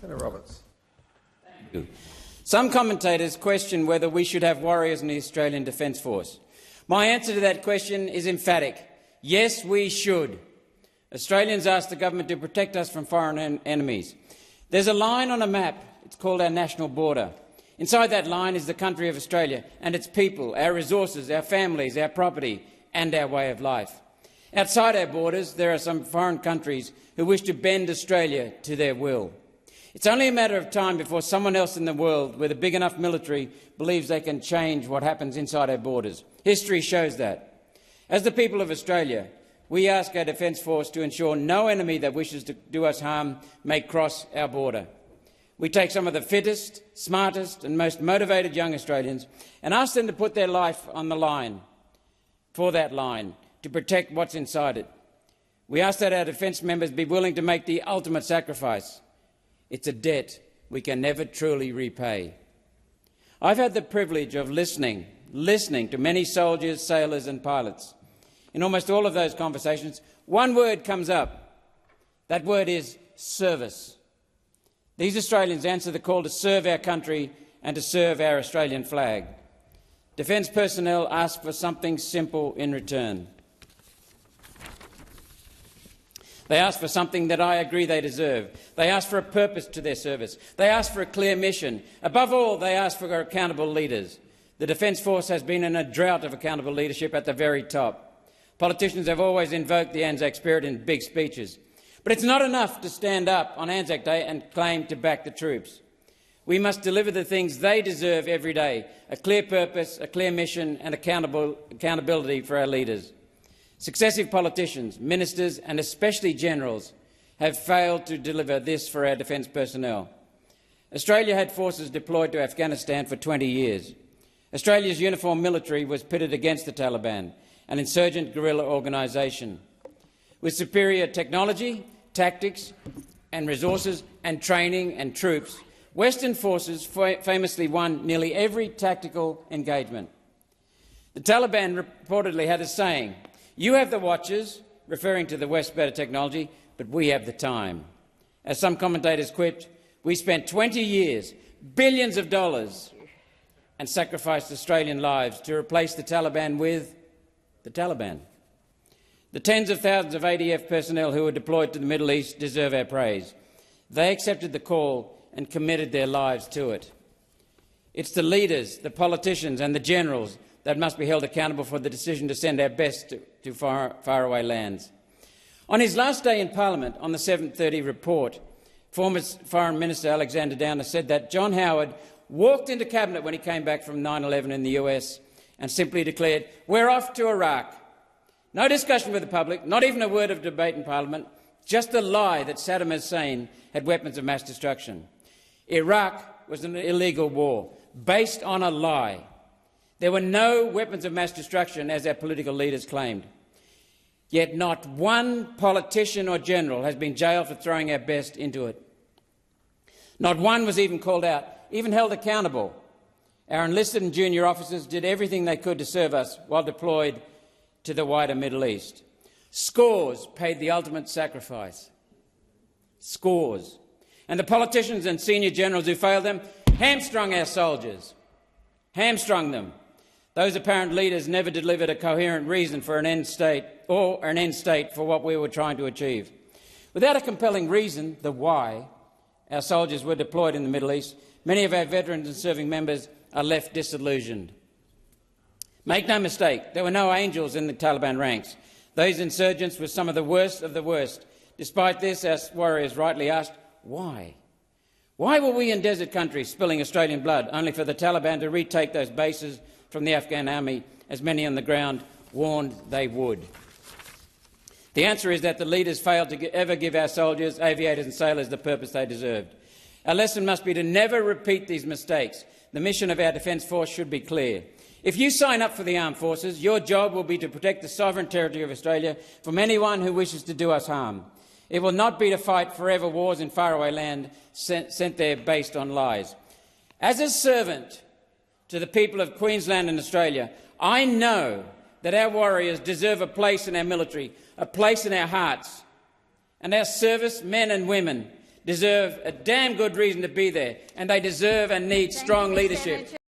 Senator Roberts. Thank you. Some commentators question whether we should have warriors in the Australian Defence Force. My answer to that question is emphatic. Yes, we should. Australians ask the government to protect us from foreign enemies. There's a line on a map. It's called our national border. Inside that line is the country of Australia and its people, our resources, our families, our property and our way of life. Outside our borders, there are some foreign countries who wish to bend Australia to their will. It's only a matter of time before someone else in the world with a big enough military believes they can change what happens inside our borders. History shows that. As the people of Australia, we ask our Defence Force to ensure no enemy that wishes to do us harm may cross our border. We take some of the fittest, smartest and most motivated young Australians and ask them to put their life on the line, for that line, to protect what's inside it. We ask that our defence members be willing to make the ultimate sacrifice. It's a debt we can never truly repay. I've had the privilege of listening to many soldiers, sailors and pilots. In almost all of those conversations, one word comes up. That word is service. These Australians answer the call to serve our country and to serve our Australian flag. Defence personnel ask for something simple in return. They ask for something that I agree they deserve. They ask for a purpose to their service. They ask for a clear mission. Above all, they ask for accountable leaders. The Defence Force has been in a drought of accountable leadership at the very top. Politicians have always invoked the Anzac spirit in big speeches. But it's not enough to stand up on Anzac Day and claim to back the troops. We must deliver the things they deserve every day, a clear purpose, a clear mission and accountability for our leaders. Successive politicians, ministers and especially generals have failed to deliver this for our defence personnel. Australia had forces deployed to Afghanistan for 20 years. Australia's uniformed military was pitted against the Taliban, an insurgent guerrilla organisation. With superior technology, tactics and resources and training and troops, Western forces famously won nearly every tactical engagement. The Taliban reportedly had a saying, "You have the watches," referring to the West's better technology, "but we have the time." As some commentators quipped, we spent 20 years, billions of dollars, and sacrificed Australian lives to replace the Taliban with the Taliban. The tens of thousands of ADF personnel who were deployed to the Middle East deserve our praise. They accepted the call and committed their lives to it. It's the leaders, the politicians and the generals that must be held accountable for the decision to send our best to faraway lands. On his last day in Parliament, on the 7:30 report, former Foreign Minister Alexander Downer said that John Howard walked into Cabinet when he came back from 9/11 in the US and simply declared, "We're off to Iraq." No discussion with the public, not even a word of debate in Parliament, just the lie that Saddam Hussein had weapons of mass destruction. Iraq was an illegal war, based on a lie. There were no weapons of mass destruction, as our political leaders claimed. Yet not one politician or general has been jailed for throwing our best into it. Not one was even called out, even held accountable. Our enlisted and junior officers did everything they could to serve us while deployed to the wider Middle East. Scores paid the ultimate sacrifice. Scores. And the politicians and senior generals who failed them hamstrung our soldiers. Hamstrung them. Those apparent leaders never delivered a coherent reason for an end state or an end state for what we were trying to achieve. Without a compelling reason, the why, our soldiers were deployed in the Middle East, many of our veterans and serving members are left disillusioned. Make no mistake, there were no angels in the Taliban ranks. Those insurgents were some of the worst of the worst. Despite this, our warriors rightly asked, why? Why were we in desert countries spilling Australian blood, only for the Taliban to retake those bases from the Afghan army, as many on the ground warned they would? The answer is that the leaders failed to ever give our soldiers, aviators and sailors the purpose they deserved. Our lesson must be to never repeat these mistakes. The mission of our Defence Force should be clear. If you sign up for the armed forces, your job will be to protect the sovereign territory of Australia from anyone who wishes to do us harm. It will not be to fight forever wars in faraway land sent there based on lies. As a servant to the people of Queensland and Australia, I know that our warriors deserve a place in our military, a place in our hearts, and our service men and women deserve a damn good reason to be there, and they deserve and need strong leadership.